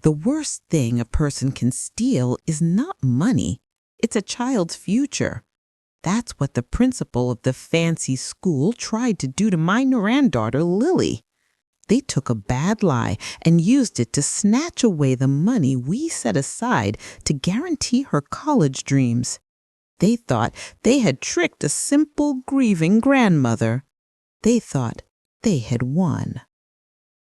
The worst thing a person can steal is not money. It's a child's future. That's what the principal of the fancy school tried to do to my granddaughter, Lily. They took a bad lie and used it to snatch away the money we set aside to guarantee her college dreams. They thought they had tricked a simple, grieving grandmother. They thought they had won.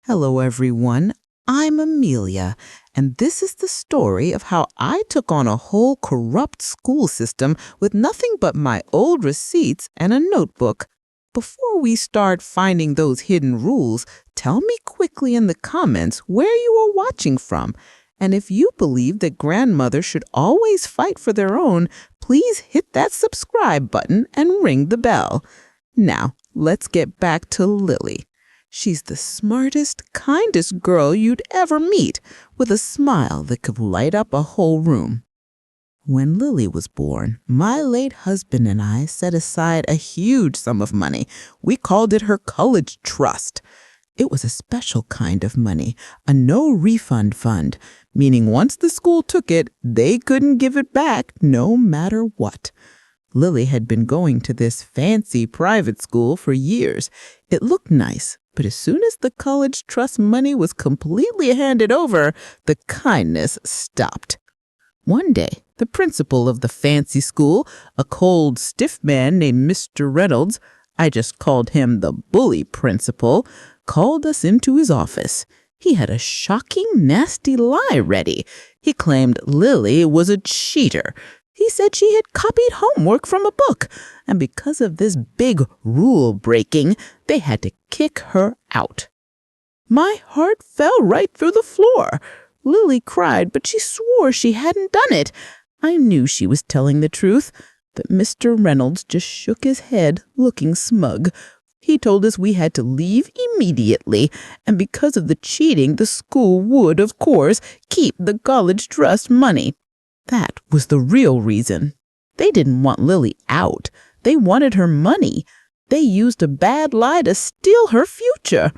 Hello, everyone. I'm Amelia, and this is the story of how I took on a whole corrupt school system with nothing but my old receipts and a notebook. Before we start finding those hidden rules, tell me quickly in the comments where you are watching from. And if you believe that grandmothers should always fight for their own, please hit that subscribe button and ring the bell. Now, let's get back to Lily. She's the smartest, kindest girl you'd ever meet, with a smile that could light up a whole room. When Lily was born, my late husband and I set aside a huge sum of money. We called it her college trust. It was a special kind of money, a no-refund fund, meaning once the school took it, they couldn't give it back no matter what. Lily had been going to this fancy private school for years. It looked nice, but as soon as the college trust money was completely handed over, the kindness stopped. One day, the principal of the fancy school, a cold, stiff man named Mr. Reynolds, I just called him the bully principal, called us into his office. He had a shocking, nasty lie ready. He claimed Lily was a cheater. He said she had copied homework from a book, and because of this big rule breaking, they had to kick her out. My heart fell right through the floor. Lily cried, but she swore she hadn't done it. I knew she was telling the truth, but Mr. Reynolds just shook his head, looking smug. He told us we had to leave immediately, and because of the cheating, the school would, of course, keep the college trust money. That was the real reason. They didn't want Lily out. They wanted her money. They used a bad lie to steal her future.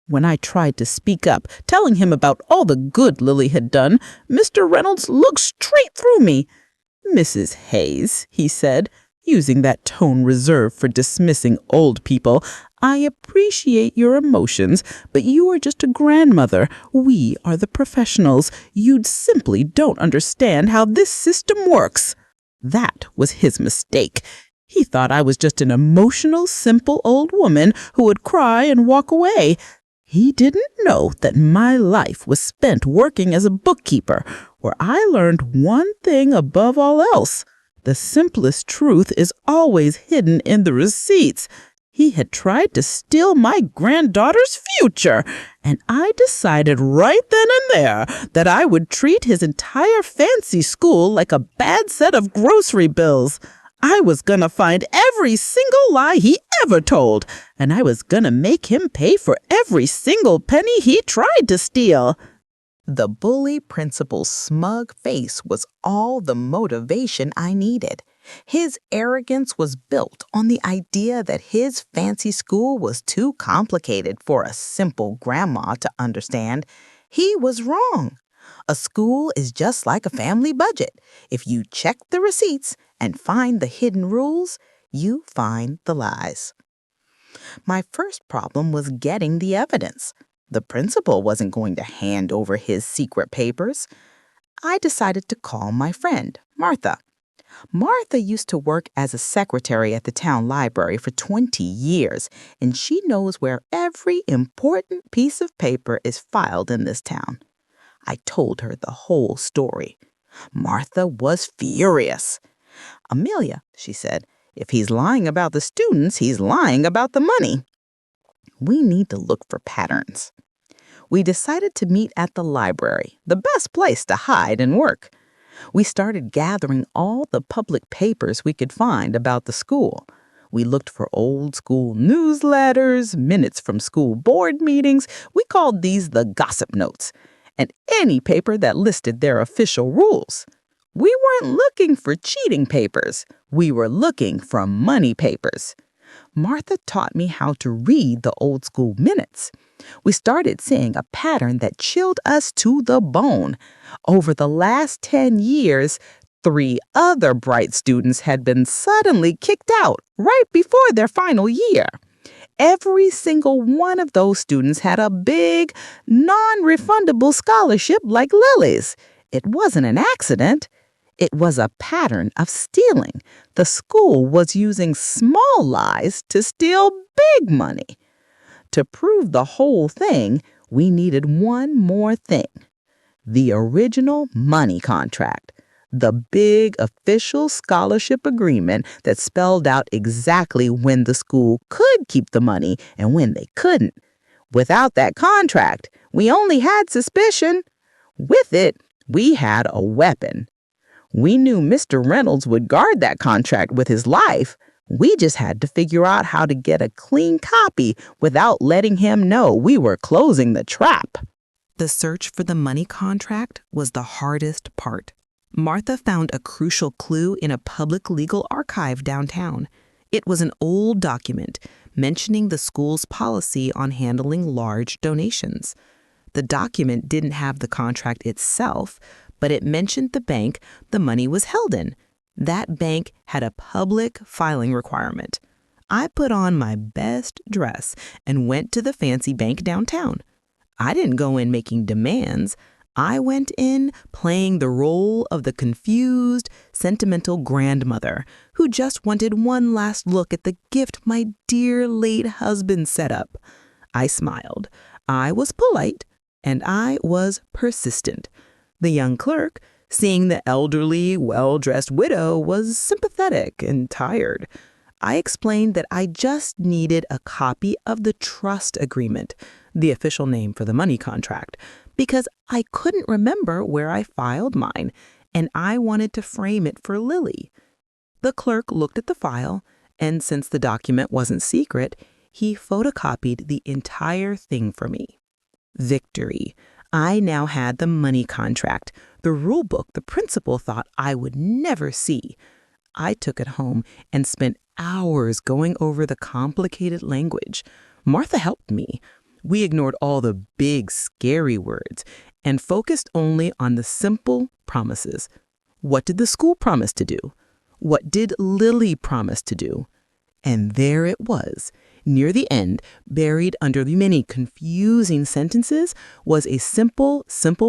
When I tried to speak up, telling him about all the good Lily had done, Mr. Reynolds looked straight through me. "Mrs. Hayes," he said, using that tone reserved for dismissing old people, "I appreciate your emotions, but you are just a grandmother. We are the professionals. You simply don't understand how this system works." That was his mistake. He thought I was just an emotional, simple old woman who would cry and walk away. He didn't know that my life was spent working as a bookkeeper, where I learned one thing above all else. The simplest truth is always hidden in the receipts. He had tried to steal my granddaughter's future, and I decided right then and there that I would treat his entire fancy school like a bad set of grocery bills. I was gonna find every single lie he ever told, and I was gonna make him pay for every single penny he tried to steal. The bully principal's smug face was all the motivation I needed. His arrogance was built on the idea that his fancy school was too complicated for a simple grandma to understand. He was wrong. A school is just like a family budget. If you check the receipts and find the hidden rules, you find the lies. My first problem was getting the evidence. The principal wasn't going to hand over his secret papers. I decided to call my friend, Martha. Martha used to work as a secretary at the town library for 20 years, and she knows where every important piece of paper is filed in this town. I told her the whole story. Martha was furious. "Amelia," she said, "if he's lying about the students, he's lying about the money. We need to look for patterns." We decided to meet at the library, the best place to hide and work. We started gathering all the public papers we could find about the school. We looked for old school newsletters, minutes from school board meetings. We called these the gossip notes, and any paper that listed their official rules. We weren't looking for cheating papers. We were looking for money papers. Martha taught me how to read the old school minutes. We started seeing a pattern that chilled us to the bone. Over the last 10 years, 3 other bright students had been suddenly kicked out right before their final year. Every single one of those students had a big, non-refundable scholarship like Lily's. It wasn't an accident. It was a pattern of stealing. The school was using small lies to steal big money. To prove the whole thing, we needed one more thing: the original money contract. The big official scholarship agreement that spelled out exactly when the school could keep the money and when they couldn't. Without that contract, we only had suspicion. With it, we had a weapon. We knew Mr. Reynolds would guard that contract with his life. We just had to figure out how to get a clean copy without letting him know we were closing the trap. The search for the money contract was the hardest part. Martha found a crucial clue in a public legal archive downtown. It was an old document mentioning the school's policy on handling large donations. The document didn't have the contract itself, but it mentioned the bank the money was held in. That bank had a public filing requirement. I put on my best dress and went to the fancy bank downtown. I didn't go in making demands. I went in playing the role of the confused, sentimental grandmother who just wanted one last look at the gift my dear late husband set up. I smiled. I was polite, and I was persistent. The young clerk, seeing the elderly, well-dressed widow, was sympathetic and tired. I explained that I just needed a copy of the trust agreement, the official name for the money contract, because I couldn't remember where I filed mine, and I wanted to frame it for Lily. The clerk looked at the file, and since the document wasn't secret, he photocopied the entire thing for me. Victory. I now had the money contract, the rule book the principal thought I would never see. I took it home and spent hours going over the complicated language. Martha helped me. We ignored all the big, scary words and focused only on the simple promises. What did the school promise to do? What did Lily promise to do? And there it was. Near the end, buried under the many confusing sentences, was a simple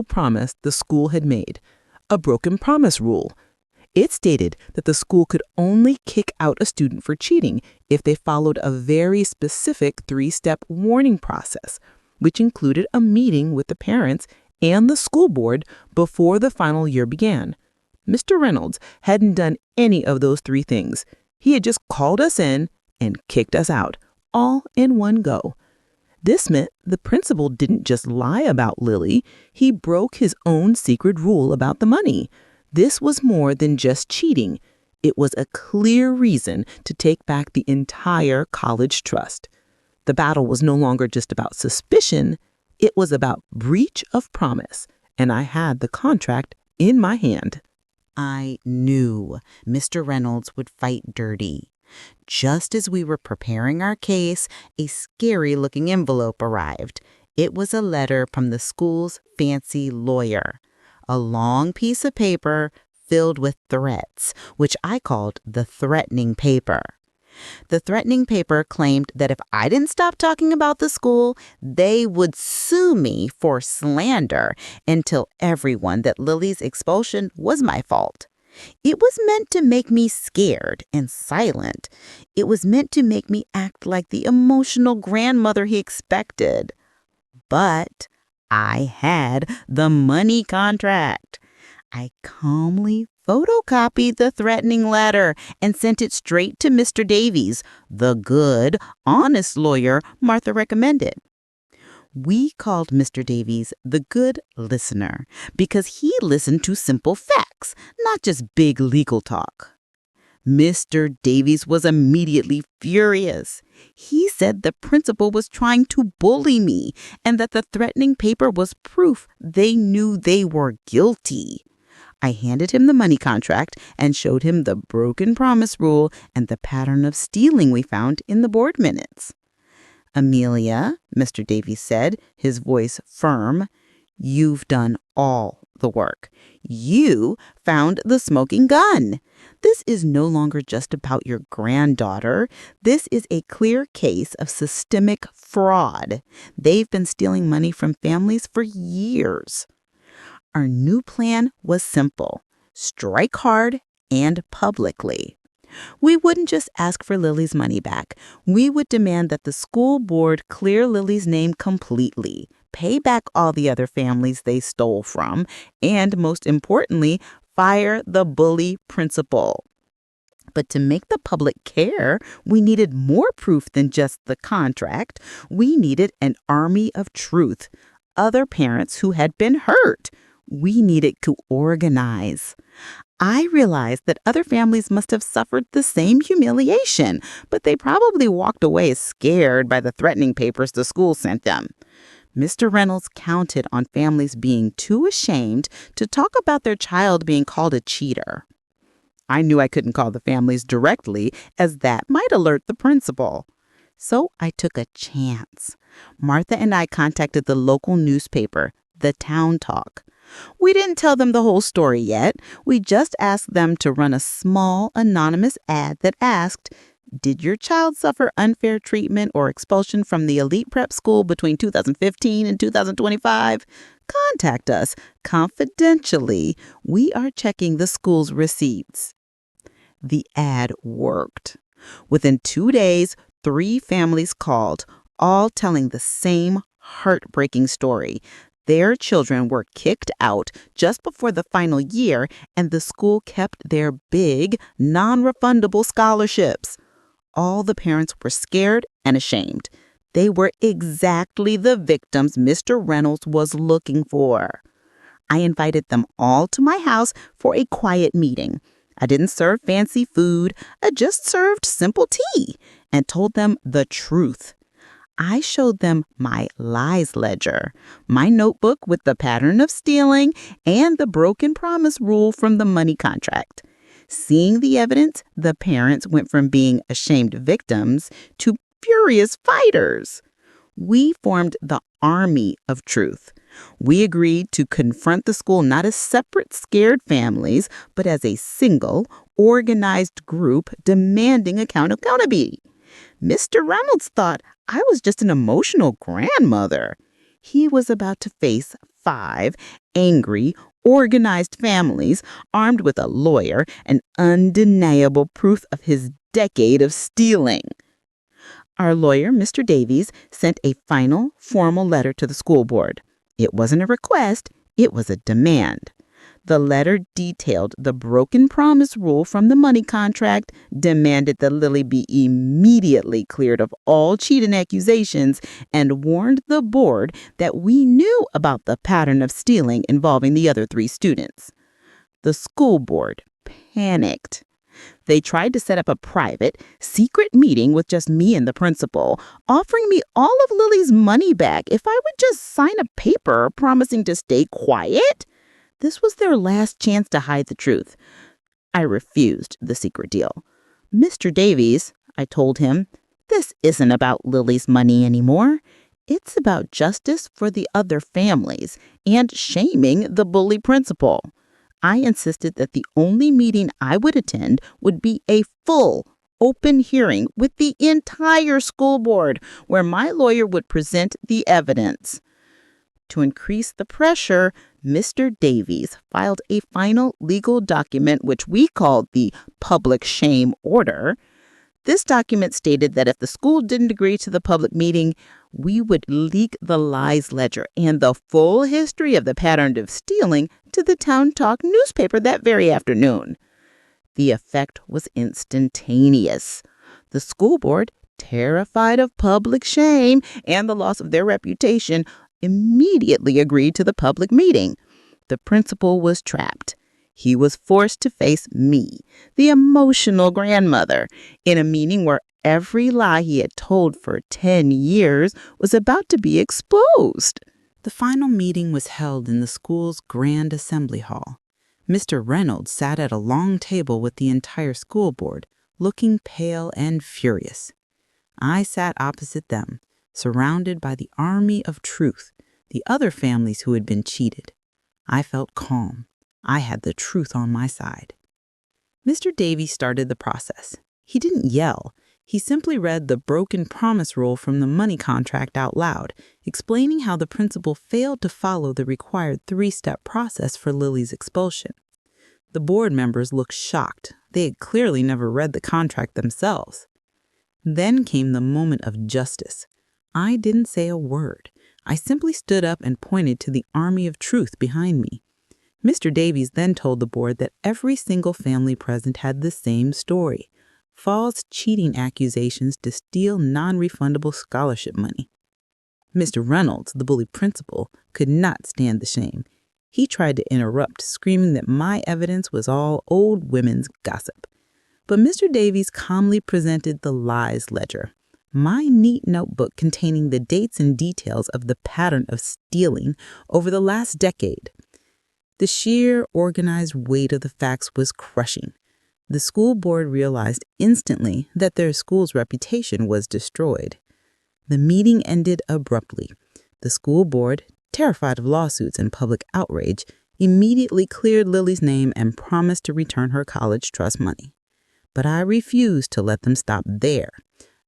promise the school had made. A broken promise rule. It stated that the school could only kick out a student for cheating if they followed a very specific 3-step warning process, which included a meeting with the parents and the school board before the final year began. Mr. Reynolds hadn't done any of those 3 things. He had just called us in and kicked us out, all in one go. This meant the principal didn't just lie about Lily, he broke his own secret rule about the money. This was more than just cheating. It was a clear reason to take back the entire college trust. The battle was no longer just about suspicion, it was about breach of promise, and I had the contract in my hand. I knew Mr. Reynolds would fight dirty. Just as we were preparing our case, a scary-looking envelope arrived. It was a letter from the school's fancy lawyer. A long piece of paper filled with threats, which I called the threatening paper. The threatening paper claimed that if I didn't stop talking about the school, they would sue me for slander and tell everyone that Lily's expulsion was my fault. It was meant to make me scared and silent. It was meant to make me act like the emotional grandmother he expected. But I had the money contract. I calmly photocopied the threatening letter and sent it straight to Mr. Davies, the good, honest lawyer Martha recommended. We called Mr. Davies the good listener because he listened to simple facts, not just big legal talk. Mr. Davies was immediately furious. He said the principal was trying to bully me and that the threatening paper was proof they knew they were guilty. I handed him the money contract and showed him the broken promise rule and the pattern of stealing we found in the board minutes. "Amelia," Mr. Davies said, his voice firm, "you've done all the work. You found the smoking gun. This is no longer just about your granddaughter. This is a clear case of systemic fraud. They've been stealing money from families for years." Our new plan was simple: strike hard and publicly. We wouldn't just ask for Lily's money back. We would demand that the school board clear Lily's name completely, pay back all the other families they stole from, and most importantly, fire the bully principal. But to make the public care, we needed more proof than just the contract. We needed an army of truth, other parents who had been hurt. We needed to organize. I realized that other families must have suffered the same humiliation, but they probably walked away scared by the threatening papers the school sent them. Mr. Reynolds counted on families being too ashamed to talk about their child being called a cheater. I knew I couldn't call the families directly, as that might alert the principal. So I took a chance. Martha and I contacted the local newspaper, the Town Talk. We didn't tell them the whole story yet. We just asked them to run a small, anonymous ad that asked, "Did your child suffer unfair treatment or expulsion from the elite prep school between 2015 and 2025? Contact us confidentially. We are checking the school's receipts." The ad worked. Within 2 days, 3 families called, all telling the same heartbreaking story. Their children were kicked out just before the final year, and the school kept their big, non-refundable scholarships. All the parents were scared and ashamed. They were exactly the victims Mr. Reynolds was looking for. I invited them all to my house for a quiet meeting. I didn't serve fancy food. I just served simple tea and told them the truth. I showed them my lies ledger, my notebook with the pattern of stealing, and the broken promise rule from the money contract. Seeing the evidence, the parents went from being ashamed victims to furious fighters. We formed the Army of Truth. We agreed to confront the school not as separate, scared families, but as a single, organized group demanding accountability. Mr. Reynolds thought I was just an emotional grandmother. He was about to face 5 angry, organized families armed with a lawyer and undeniable proof of his decade of stealing. Our lawyer, Mr. Davies, sent a final, formal letter to the school board. It wasn't a request, it was a demand. The letter detailed the broken promise rule from the money contract, demanded that Lily be immediately cleared of all cheating accusations, and warned the board that we knew about the pattern of stealing involving the other 3 students. The school board panicked. They tried to set up a private, secret meeting with just me and the principal, offering me all of Lily's money back if I would just sign a paper promising to stay quiet. This was their last chance to hide the truth. I refused the secret deal. "Mr. Davies," I told him, "this isn't about Lily's money anymore. It's about justice for the other families and shaming the bully principal." I insisted that the only meeting I would attend would be a full, open hearing with the entire school board, where my lawyer would present the evidence. To increase the pressure, Mr. Davies filed a final legal document which we called the Public Shame Order. This document stated that if the school didn't agree to the public meeting, we would leak the lies ledger and the full history of the pattern of stealing to the Town Talk newspaper that very afternoon. The effect was instantaneous. The school board, terrified of public shame and the loss of their reputation, immediately agreed to the public meeting. The principal was trapped. He was forced to face me, the emotional grandmother, in a meeting where every lie he had told for 10 years was about to be exposed. The final meeting was held in the school's grand assembly hall. Mr. Reynolds sat at a long table with the entire school board, looking pale and furious. I sat opposite them, surrounded by the army of truth, the other families who had been cheated. I felt calm. I had the truth on my side. Mr. Davies started the process. He didn't yell. He simply read the broken promise rule from the money contract out loud, explaining how the principal failed to follow the required 3-step process for Lily's expulsion. The board members looked shocked. They had clearly never read the contract themselves. Then came the moment of justice. I didn't say a word. I simply stood up and pointed to the army of truth behind me. Mr. Davies then told the board that every single family present had the same story: false cheating accusations to steal non-refundable scholarship money. Mr. Reynolds, the bully principal, could not stand the shame. He tried to interrupt, screaming that my evidence was all old women's gossip. But Mr. Davies calmly presented the lies ledger, my neat notebook containing the dates and details of the pattern of stealing over the last decade. The sheer, organized weight of the facts was crushing. The school board realized instantly that their school's reputation was destroyed. The meeting ended abruptly. The school board, terrified of lawsuits and public outrage, immediately cleared Lily's name and promised to return her college trust money. But I refused to let them stop there.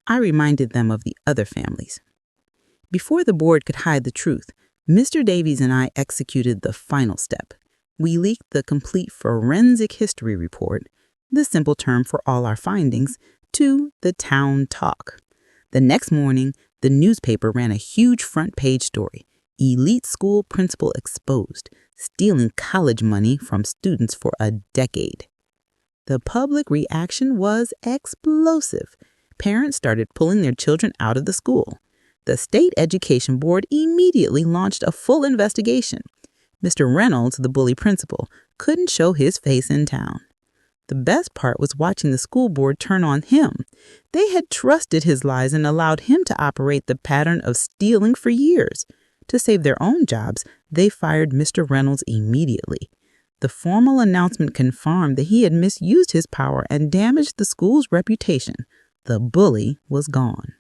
I reminded them of the other families. Before the board could hide the truth, Mr. Davies and I executed the final step. We leaked the complete forensic history report, the simple term for all our findings, to the town talk. The next morning, the newspaper ran a huge front-page story: elite school principal exposed, stealing college money from students for a decade. The public reaction was explosive. Parents started pulling their children out of the school. The state education board immediately launched a full investigation. Mr. Reynolds, the bully principal, couldn't show his face in town. The best part was watching the school board turn on him. They had trusted his lies and allowed him to operate the pattern of stealing for years. To save their own jobs, they fired Mr. Reynolds immediately. The formal announcement confirmed that he had misused his power and damaged the school's reputation. The bully was gone.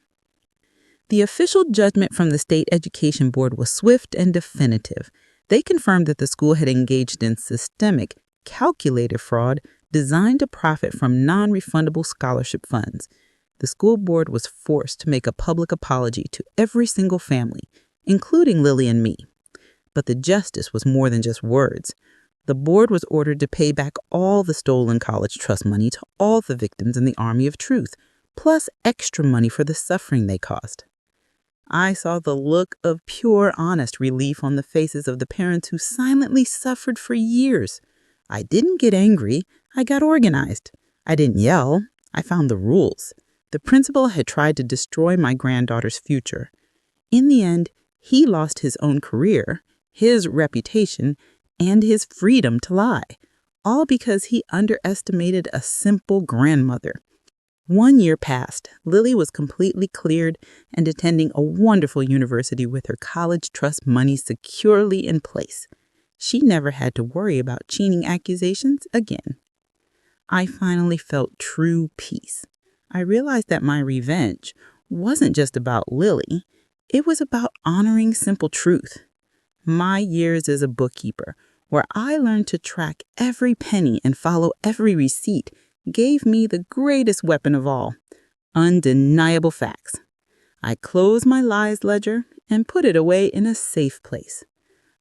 The official judgment from the State Education Board was swift and definitive. They confirmed that the school had engaged in systemic, calculated fraud designed to profit from non-refundable scholarship funds. The school board was forced to make a public apology to every single family, including Lily and me. But the justice was more than just words. The board was ordered to pay back all the stolen college trust money to all the victims in the Army of Truth, plus extra money for the suffering they caused. I saw the look of pure, honest relief on the faces of the parents who silently suffered for years. I didn't get angry. I got organized. I didn't yell. I found the rules. The principal had tried to destroy my granddaughter's future. In the end, he lost his own career, his reputation, and his freedom to lie, all because he underestimated a simple grandmother. 1 year passed. Lily was completely cleared and attending a wonderful university with her college trust money securely in place. She never had to worry about cheating accusations again. I finally felt true peace. I realized that my revenge wasn't just about Lily. It was about honoring simple truth. My years as a bookkeeper, where I learned to track every penny and follow every receipt, gave me the greatest weapon of all: undeniable facts. I closed my lies ledger and put it away in a safe place.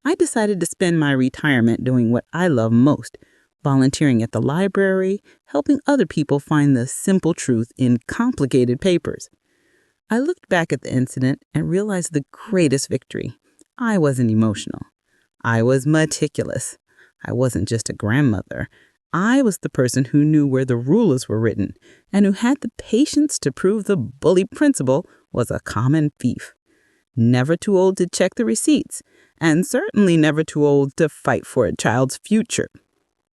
I decided to spend my retirement doing what I love most: volunteering at the library, helping other people find the simple truth in complicated papers. I looked back at the incident and realized the greatest victory. I wasn't emotional. I was meticulous. I wasn't just a grandmother. I was the person who knew where the rulers were written and who had the patience to prove the bully principal was a common thief. Never too old to check the receipts, and certainly never too old to fight for a child's future.